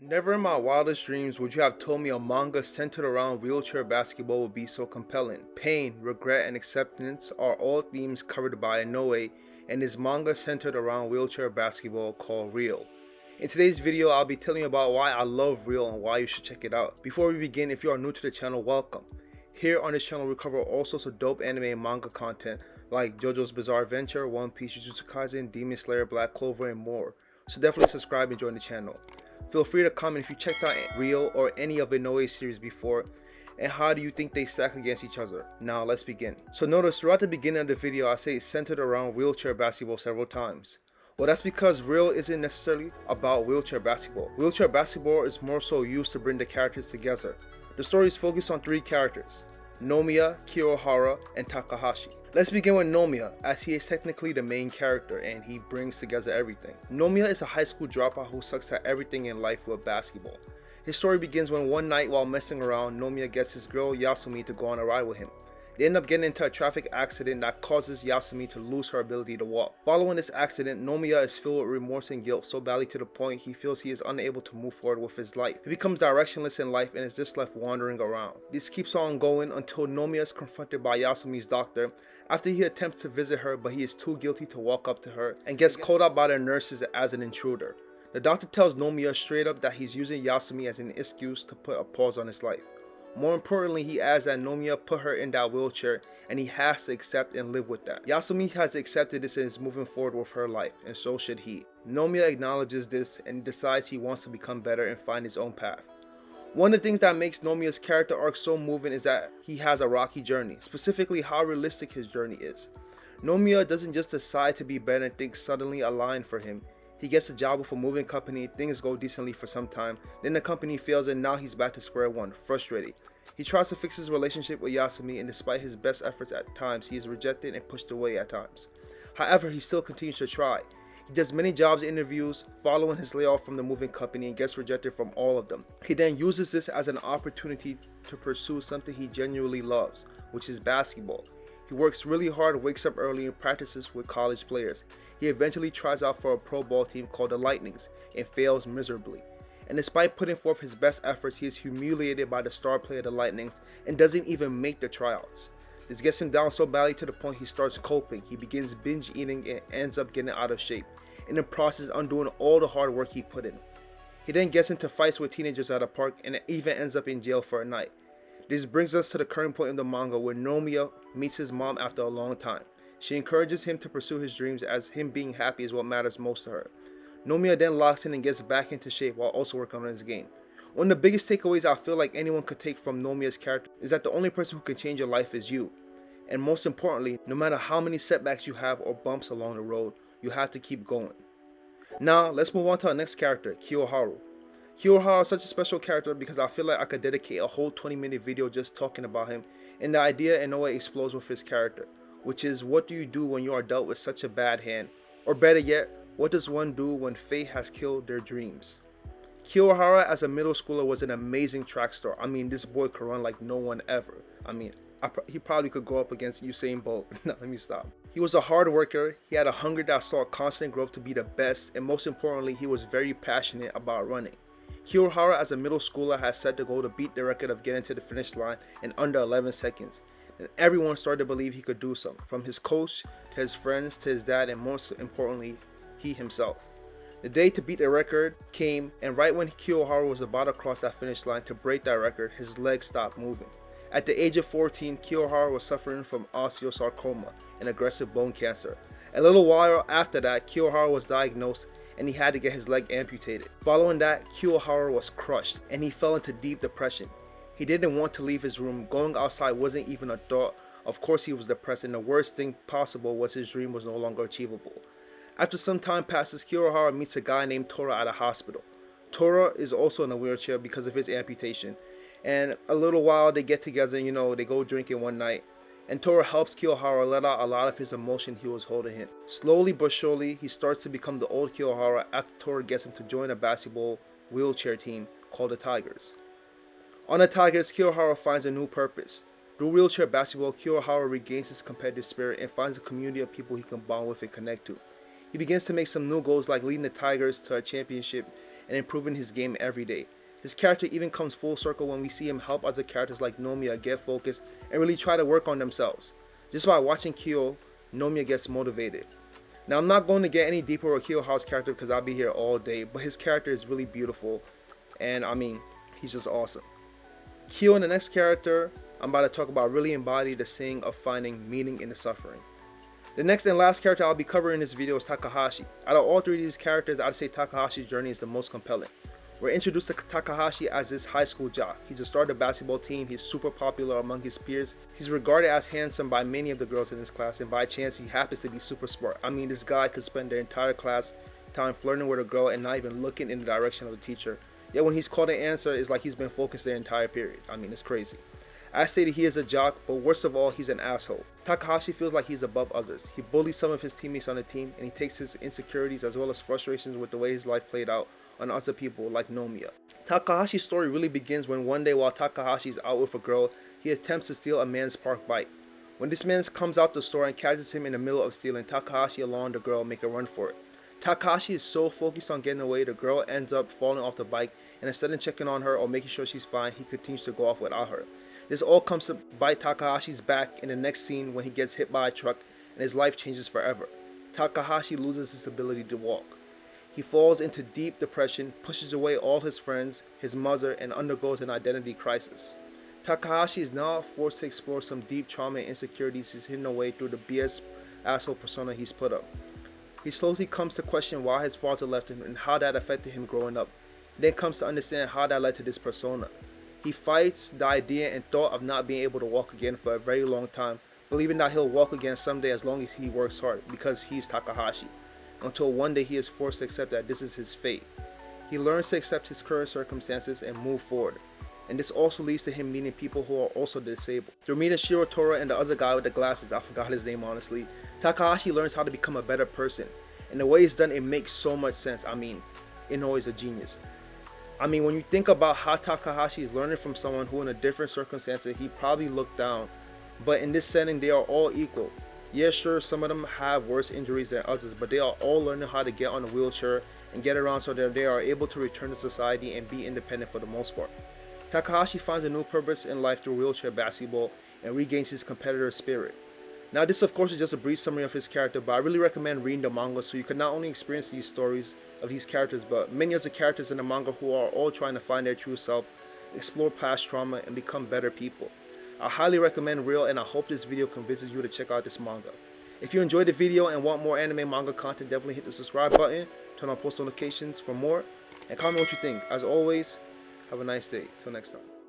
Never in my wildest dreams would you have told me a manga centered around wheelchair basketball would be so compelling. Pain, regret, and acceptance are all themes covered by Inoue and his manga centered around wheelchair basketball called Real. In today's video, I'll be telling you about why I love Real and why you should check it out. Before we begin, if you are new to the channel, welcome. Here on this channel we cover all sorts of dope anime and manga content like JoJo's Bizarre Adventure, One Piece, Jujutsu Kaisen, Demon Slayer, Black Clover, and more. So definitely subscribe and join the channel. Feel free to comment if you checked out Real or any of Inoue's series before, and how do you think they stack against each other. Now let's begin. So notice throughout the beginning of the video I say it's centered around wheelchair basketball several times. Well, that's because Real isn't necessarily about wheelchair basketball. Wheelchair basketball is more so used to bring the characters together. The story is focused on three characters: Nomiya, Kiyoharu, and Takahashi. Let's begin with Nomiya, as he is technically the main character and he brings together everything. Nomiya is a high school dropout who sucks at everything in life with basketball. His story begins when one night while messing around, Nomiya gets his girl Yasumi to go on a ride with him. They end up getting into a traffic accident that causes Yasumi to lose her ability to walk. Following this accident, Nomiya is filled with remorse and guilt so badly to the point he feels he is unable to move forward with his life. He becomes directionless in life and is just left wandering around. This keeps on going until Nomiya is confronted by Yasumi's doctor after he attempts to visit her, but he is too guilty to walk up to her and gets called out by the nurses as an intruder. The doctor tells Nomiya straight up that he's using Yasumi as an excuse to put a pause on his life. More importantly, he adds that Nomiya put her in that wheelchair and he has to accept and live with that. Yasumi has accepted this and is moving forward with her life, and so should he. Nomiya acknowledges this and decides he wants to become better and find his own path. One of the things that makes Nomiya's character arc so moving is that he has a rocky journey, specifically how realistic his journey is. Nomiya doesn't just decide to be better and things suddenly align for him. He gets a job with a moving company, things go decently for some time, then the company fails and now he's back to square one, frustrated. He tries to fix his relationship with Yasumi and despite his best efforts at times, he is rejected and pushed away at times. However, he still continues to try. He does many jobs interviews following his layoff from the moving company and gets rejected from all of them. He then uses this as an opportunity to pursue something he genuinely loves, which is basketball. He works really hard, wakes up early and practices with college players. He eventually tries out for a pro ball team called the Lightnings and fails miserably. And despite putting forth his best efforts, he is humiliated by the star player of the Lightnings and doesn't even make the tryouts. This gets him down so badly to the point he starts coping. He begins binge eating and ends up getting out of shape, in the process undoing all the hard work he put in. He then gets into fights with teenagers at a park and even ends up in jail for a night. This brings us to the current point in the manga where Nomiya meets his mom after a long time. She encourages him to pursue his dreams as him being happy is what matters most to her. Nomiya then locks in and gets back into shape while also working on his game. One of the biggest takeaways I feel like anyone could take from Nomiya's character is that the only person who can change your life is you. And most importantly, no matter how many setbacks you have or bumps along the road, you have to keep going. Now, let's move on to our next character, Kiyoharu. Kiyoharu is such a special character because I feel like I could dedicate a whole 20-minute video just talking about him and the idea Inoue explodes with his character, which is what do you do when you are dealt with such a bad hand? Or better yet, what does one do when fate has killed their dreams? Kiyoharu as a middle schooler was an amazing track star. I mean, this boy could run like no one ever. I mean, he probably could go up against Usain Bolt. No, let me stop. He was a hard worker, he had a hunger that saw constant growth to be the best, and most importantly, he was very passionate about running. Kiyoharu as a middle schooler had set the goal to beat the record of getting to the finish line in under 11 seconds. And everyone started to believe he could do so, from his coach, to his friends, to his dad, and most importantly, he himself. The day to beat the record came, and right when Kiyoharu was about to cross that finish line to break that record, his legs stopped moving. At the age of 14, Kiyoharu was suffering from osteosarcoma, an aggressive bone cancer. A little while after that, Kiyoharu was diagnosed and he had to get his leg amputated. Following that, Kiyoharu was crushed and he fell into deep depression. He didn't want to leave his room. Going outside wasn't even a thought. Of course he was depressed, and the worst thing possible was his dream was no longer achievable. After some time passes, Kiyoharu meets a guy named Tora at a hospital. Tora is also in a wheelchair because of his amputation. And a little while they get together, they go drinking one night. And Tora helps Kiyoharu let out a lot of his emotion he was holding in. Slowly but surely, he starts to become the old Kiyoharu after Tora gets him to join a basketball wheelchair team called the Tigers. On the Tigers, Kiyoharu finds a new purpose. Through wheelchair basketball, Kiyoharu regains his competitive spirit and finds a community of people he can bond with and connect to. He begins to make some new goals like leading the Tigers to a championship and improving his game every day. His character even comes full circle when we see him help other characters like Nomiya get focused and really try to work on themselves. Just by watching Kyo, Nomiya gets motivated. Now I'm not going to get any deeper with Kiyoharu's character because I'll be here all day, but his character is really beautiful, and I mean, he's just awesome. Kyo, in the next character I'm about to talk about, really embody the saying of finding meaning in the suffering. The next and last character I'll be covering in this video is Takahashi. Out of all three of these characters, I'd say Takahashi's journey is the most compelling. We're introduced to Takahashi as this high school jock. He's a star of the basketball team, he's super popular among his peers, he's regarded as handsome by many of the girls in his class, and by chance he happens to be super smart. I mean, this guy could spend their entire class time flirting with a girl and not even looking in the direction of the teacher. Yet when he's called to answer, it's like he's been focused their entire period. I mean, it's crazy. I stated he is a jock, but worst of all, he's an asshole. Takahashi feels like he's above others. He bullies some of his teammates on the team, and he takes his insecurities as well as frustrations with the way his life played out on other people like Nomiya. Takahashi's story really begins when one day while Takahashi is out with a girl, he attempts to steal a man's park bike. When this man comes out the store and catches him in the middle of stealing, Takahashi along with the girl make a run for it. Takahashi is so focused on getting away, the girl ends up falling off the bike, and instead of checking on her or making sure she's fine, he continues to go off without her. This all comes to bite Takahashi's back in the next scene when he gets hit by a truck and his life changes forever. Takahashi loses his ability to walk. He falls into deep depression, pushes away all his friends, his mother, and undergoes an identity crisis. Takahashi is now forced to explore some deep trauma and insecurities he's hidden away through the BS asshole persona he's put up. He slowly comes to question why his father left him and how that affected him growing up. Then comes to understand how that led to this persona. He fights the idea and thought of not being able to walk again for a very long time, believing that he'll walk again someday as long as he works hard, because he's Takahashi. Until one day he is forced to accept that this is his fate. He learns to accept his current circumstances and move forward. And this also leads to him meeting people who are also disabled. Through meeting Shirotora and the other guy with the glasses, I forgot his name honestly, Takahashi learns how to become a better person. And the way it's done, it makes so much sense. I mean, Inoue is a genius. I mean, when you think about how Takahashi is learning from someone who in a different circumstances he probably looked down, but in this setting they are all equal. Yeah, sure, some of them have worse injuries than others, but they are all learning how to get on a wheelchair and get around so that they are able to return to society and be independent for the most part. Takahashi finds a new purpose in life through wheelchair basketball and regains his competitive spirit. Now this of course is just a brief summary of his character, but I really recommend reading the manga so you can not only experience these stories of these characters, but many of the characters in the manga who are all trying to find their true self, explore past trauma, and become better people. I highly recommend Real, and I hope this video convinces you to check out this manga. If you enjoyed the video and want more anime manga content, definitely hit the subscribe button, turn on post notifications for more, and comment what you think. As always, have a nice day. Till next time.